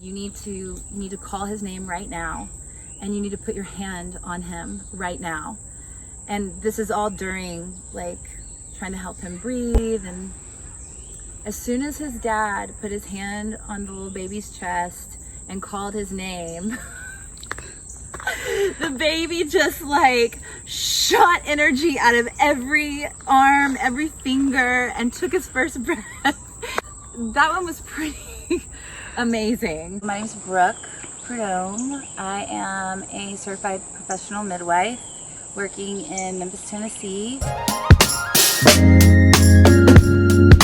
You need to call his name right now, and you need to put your hand on him right now. And this is all during like trying to help him breathe. And as soon as his dad put his hand on the little baby's chest and called his name, the baby just like shot energy out of every arm, every finger, and took his first breath. That one was pretty amazing. My name's Brooke Prudhomme. I am a certified professional midwife working in Memphis, Tennessee.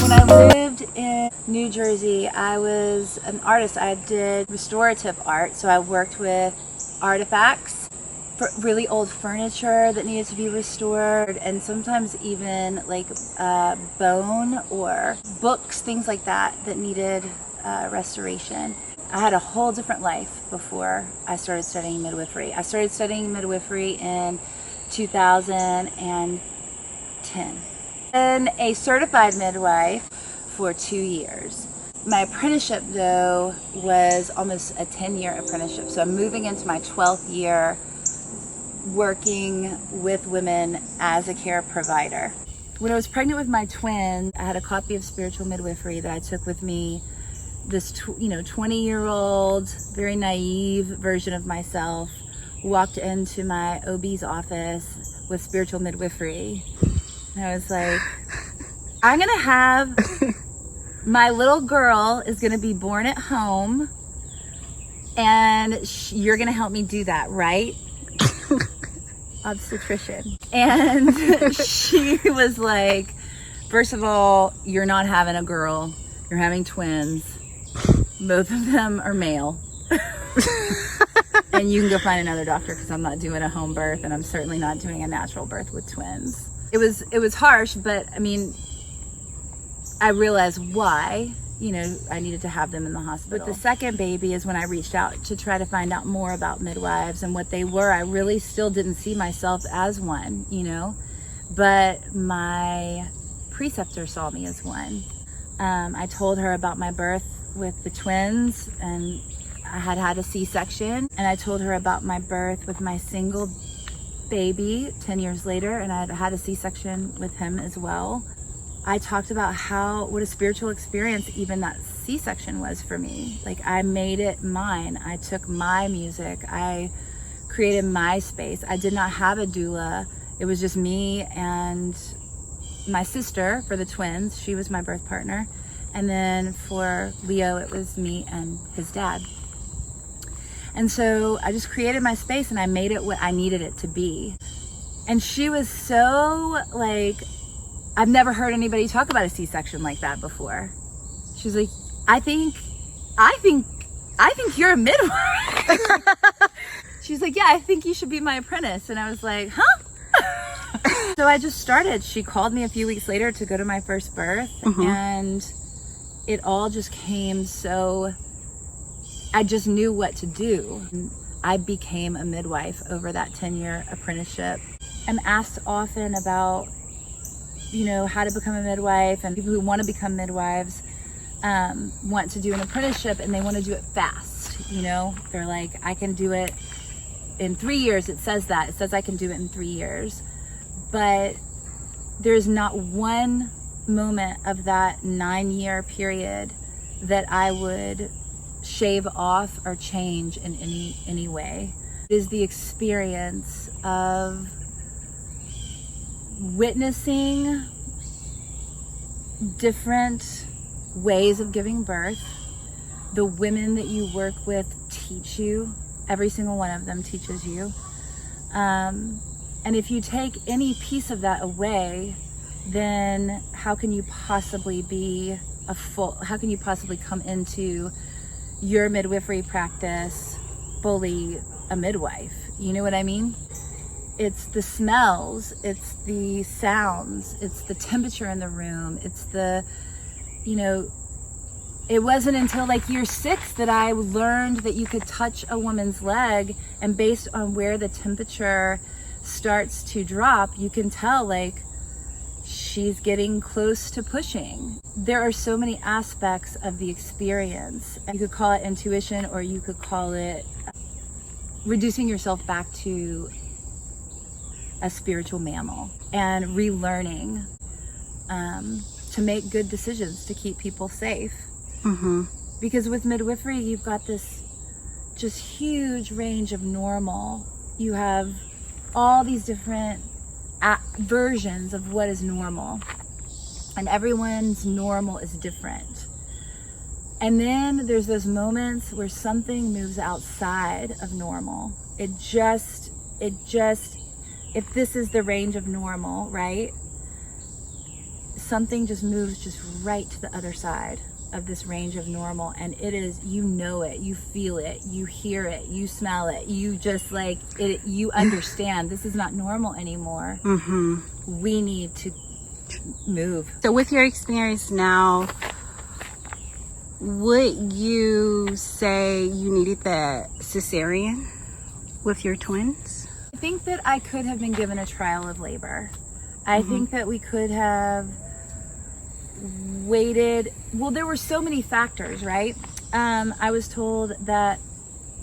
When I lived in New Jersey, I was an artist. I did restorative art, so I worked with artifacts, for really old furniture that needed to be restored, and sometimes even like bone or books, things like that needed restoration. I had a whole different life before I started studying midwifery. I started studying midwifery in 2010. Been a certified midwife for 2 years. My apprenticeship though was almost a 10-year apprenticeship. So I'm moving into my 12th year working with women as a care provider. When I was pregnant with my twins, I had a copy of Spiritual Midwifery that I took with me. This 20-year-old, very naive version of myself walked into my OB's office with Spiritual Midwifery. And I was like, I'm gonna have, my little girl is gonna be born at home, and you're gonna help me do that, right? Obstetrician. And she was like, first of all, you're not having a girl, you're having twins. Both of them are male. And you can go find another doctor, because I'm not doing a home birth, and I'm certainly not doing a natural birth with twins. It was harsh, but I mean, I realized why, I needed to have them in the hospital. But the second baby is when I reached out to try to find out more about midwives and what they were. I really still didn't see myself as one, but my preceptor saw me as one. I told her about my birth with the twins, and I had had a C-section, and I told her about my birth with my single baby 10 years later, and I had a C-section with him as well. I talked about what a spiritual experience even that C-section was for me. Like, I made it mine. I took my music. I created my space. I did not have a doula. It was just me and my sister for the twins. She was my birth partner. And then for Leo, it was me and his dad. And so I just created my space, and I made it what I needed it to be. And she was so like, I've never heard anybody talk about a C-section like that before. She's like, I think you're a midwife. She's like, yeah, I think you should be my apprentice. And I was like, huh? So I just started. She called me a few weeks later to go to my first birth. And it all just came so, I just knew what to do. I became a midwife over that 10-year apprenticeship. I'm asked often about, how to become a midwife, and people who want to become midwives want to do an apprenticeship, and they want to do it fast. They're like, I can do it in 3 years. It says I can do it in 3 years, but there's not one moment of that 9-year period that I would shave off or change in any way. It is the experience of witnessing different ways of giving birth. The women that you work with teach you. Every single one of them teaches you. And if you take any piece of that away, then how can you possibly come into your midwifery practice fully a midwife? You know what I mean? It's the smells, it's the sounds, it's the temperature in the room, it's the, it wasn't until like year 6 that I learned that you could touch a woman's leg, and based on where the temperature starts to drop, you can tell like she's getting close to pushing. There are so many aspects of the experience. You could call it intuition, or you could call it reducing yourself back to a spiritual mammal and relearning to make good decisions to keep people safe. Because with midwifery, you've got this just huge range of normal. You have all these different versions of what is normal, and everyone's normal is different. And then there's those moments where something moves outside of normal. It just, if this is the range of normal, right? Something just moves just right to the other side of this range of normal, and it is, you know it, you feel it, you hear it, you smell it, you just like it, you understand this is not normal anymore. We need to move. So with your experience now, would you say you needed the cesarean with your twins? I think that I could have been given a trial of labor. I think that we could have waited. Well, there were so many factors, right? I was told that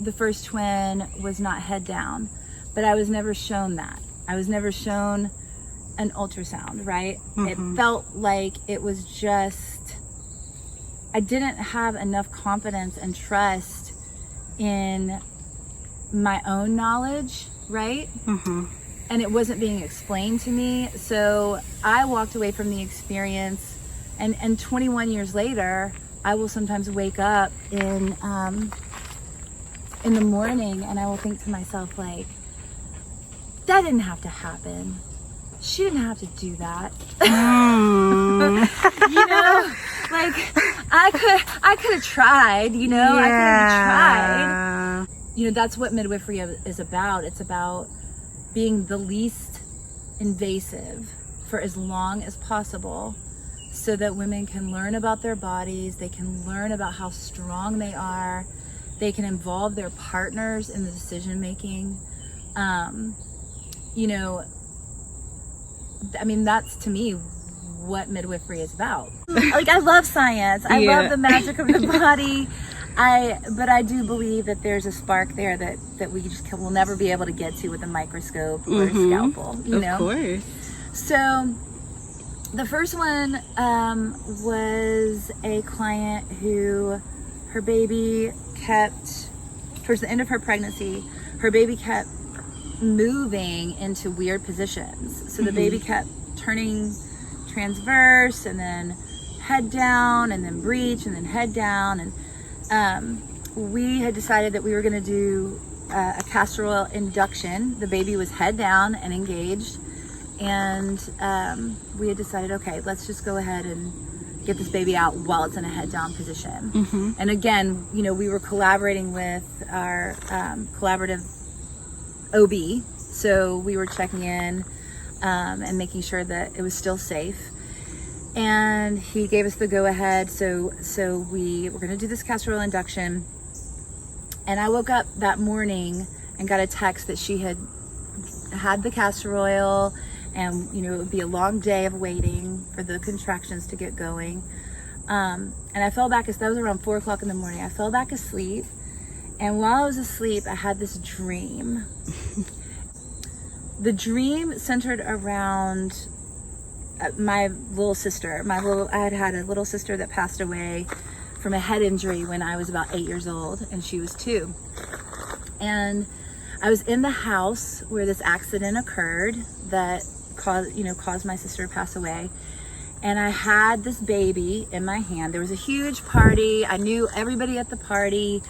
the first twin was not head down, but I was never shown that. I was never shown an ultrasound, right? It felt like it was just, I didn't have enough confidence and trust in my own knowledge, right? And it wasn't being explained to me. So I walked away from the experience, and 21 years later, I will sometimes wake up in the morning and I will think to myself, like, that didn't have to happen. She didn't have to do that. You know, like I could have tried, you know, I could have tried. You know, that's what midwifery is about. It's about being the least invasive for as long as possible, so that women can learn about their bodies, they can learn about how strong they are, they can involve their partners in the decision making. You know, I mean, that's to me what midwifery is about. Like, I love science, I love the magic of the body, but I do believe that there's a spark there that we just will never be able to get to with a microscope or a scalpel, you know? Of course. So the first one was a client who, her baby kept, towards the end of her pregnancy, her baby kept moving into weird positions. So the baby kept turning transverse, and then head down, and then breech, and then head down. And we had decided that we were going to do a Castor Oil Induction. The baby was head down and engaged, and we had decided, okay, let's just go ahead and get this baby out while it's in a head down position. And again, you know, we were collaborating with our collaborative OB, so we were checking in and making sure that it was still safe, and he gave us the go-ahead. So we were going to do this Casserole Induction, and I woke up that morning and got a text that she had the castor oil, and you know, it would be a long day of waiting for the contractions to get going. And I fell back, that was around 4 o'clock in the morning. I fell back asleep, and while I was asleep, I had this dream. The dream centered around my little sister. I had a little sister that passed away from a head injury when I was about 8 years old, and she was 2. And I was in the house where this accident occurred that caused my sister to pass away. And I had this baby in my hand. There was a huge party. I knew everybody at the party.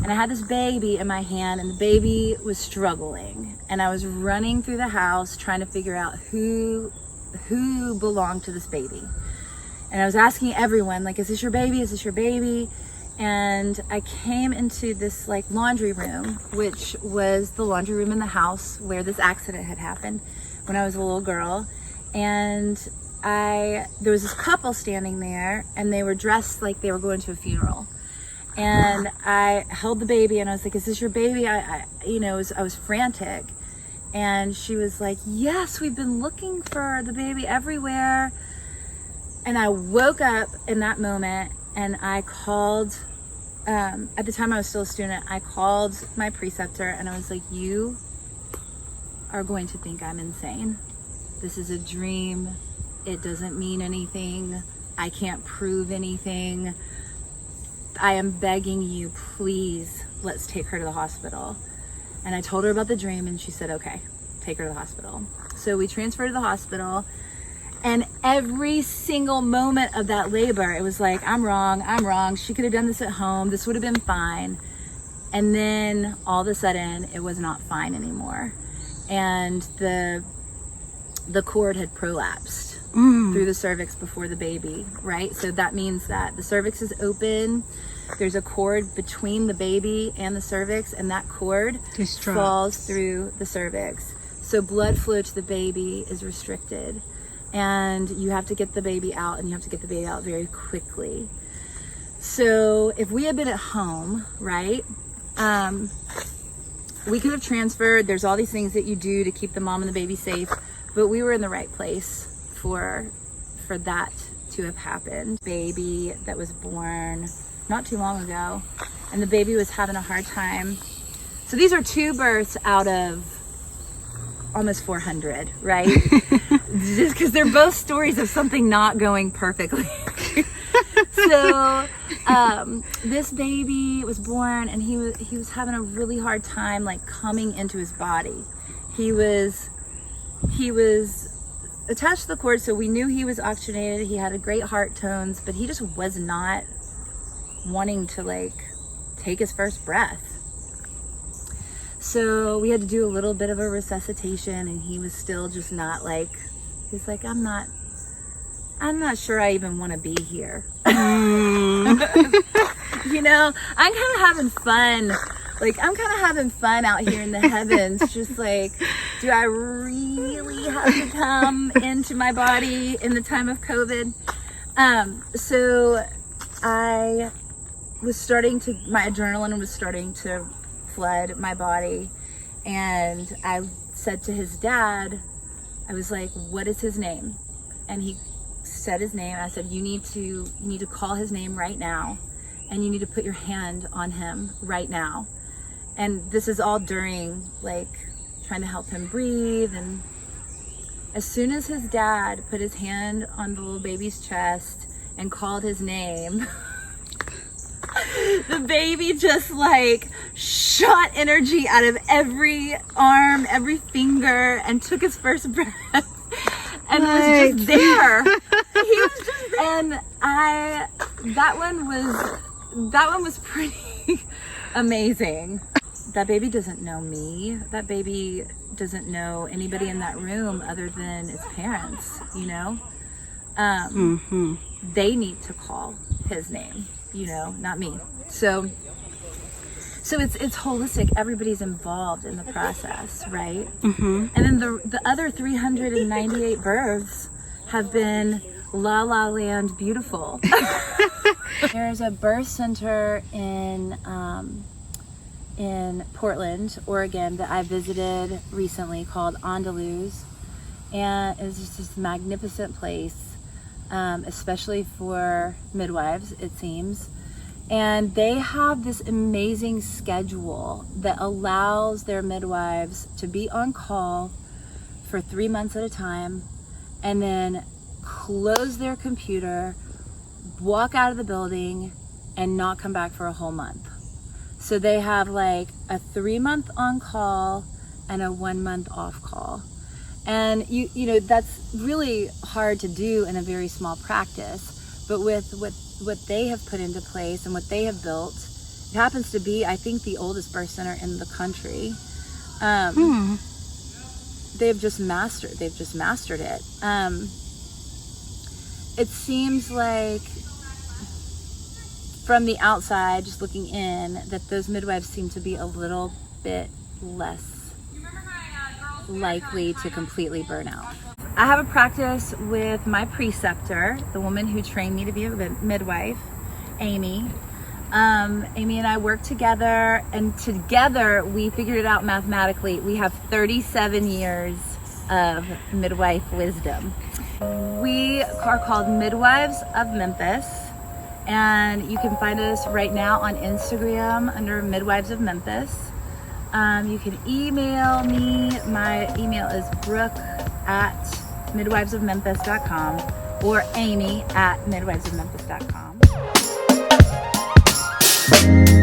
And I had this baby in my hand, and the baby was struggling. And I was running through the house trying to figure out who belonged to this baby. And I was asking everyone, like, is this your baby? Is this your baby? And I came into this like laundry room, which was the laundry room in the house where this accident had happened when I was a little girl. And there was this couple standing there, and they were dressed like they were going to a funeral. And I held the baby, and I was like, is this your baby? I was frantic. And she was like, yes, we've been looking for the baby everywhere. And I woke up in that moment and I called, at the time I was still a student, I called my preceptor and I was like, you are going to think I'm insane. This is a dream. It doesn't mean anything. I can't prove anything. I am begging you, please, let's take her to the hospital. And I told her about the dream and she said, okay, take her to the hospital. So we transferred to the hospital, and every single moment of that labor, it was like, I'm wrong. She could have done this at home. This would have been fine. And then all of a sudden it was not fine anymore. And the cord had prolapsed through the cervix before the baby, right? So that means that the cervix is open. There's a cord between the baby and the cervix, and that cord falls through the cervix. So blood flow to the baby is restricted, and you have to get the baby out, and you have to get the baby out very quickly. So if we had been at home, right, we could have transferred. There's all these things that you do to keep the mom and the baby safe, but we were in the right place for that to have happened. Baby that was born not too long ago, and the baby was having a hard time. So these are 2 births out of almost 400, right? Just because they're both stories of something not going perfectly. So this baby was born, and he was having a really hard time like coming into his body. He was attached to the cord, so we knew he was oxygenated. He had a great heart tones, but he just was not wanting to like take his first breath. So we had to do a little bit of a resuscitation, and he was still just not like, he's like, I'm not sure I even want to be here. You know, I'm kind of having fun. Like, I'm kind of having fun out here in the heavens. Just like, do I really have to come into my body in the time of COVID? So I was my adrenaline was starting to flood my body. And I said to his dad, I was like, what is his name? And he said his name. I said, you need to call his name right now. And you need to put your hand on him right now. And this is all during like trying to help him breathe. And as soon as his dad put his hand on the little baby's chest and called his name, the baby just like shot energy out of every arm, every finger, and took his first breath. And was just there. He was just there. And that one was pretty amazing. That baby doesn't know me. That baby doesn't know anybody in that room other than its parents, you know? They need to call his name, you know, not me. So it's holistic. Everybody's involved in the process, right? And then the other 398 births have been La La Land beautiful. There's a birth center in Portland, Oregon that I visited recently called Andaluz, and it's just this magnificent place, especially for midwives, it seems. And they have this amazing schedule that allows their midwives to be on call for 3 months at a time, and then close their computer, walk out of the building, and not come back for a whole month. So they have like a 3-month on call and a 1-month off call. And you know, that's really hard to do in a very small practice, but with what they have put into place and what they have built, it happens to be, I think, the oldest birth center in the country. They've just mastered it. It seems like from the outside, just looking in, that those midwives seem to be a little bit less likely to completely burn out. I have a practice with my preceptor, the woman who trained me to be a midwife, Amy. Amy and I work together, and together we figured it out mathematically. We have 37 years of midwife wisdom. We are called Midwives of Memphis, and you can find us right now on Instagram under Midwives of Memphis. You can email me. My email is brooke@midwivesofmemphis.com or amy@midwivesofmemphis.com.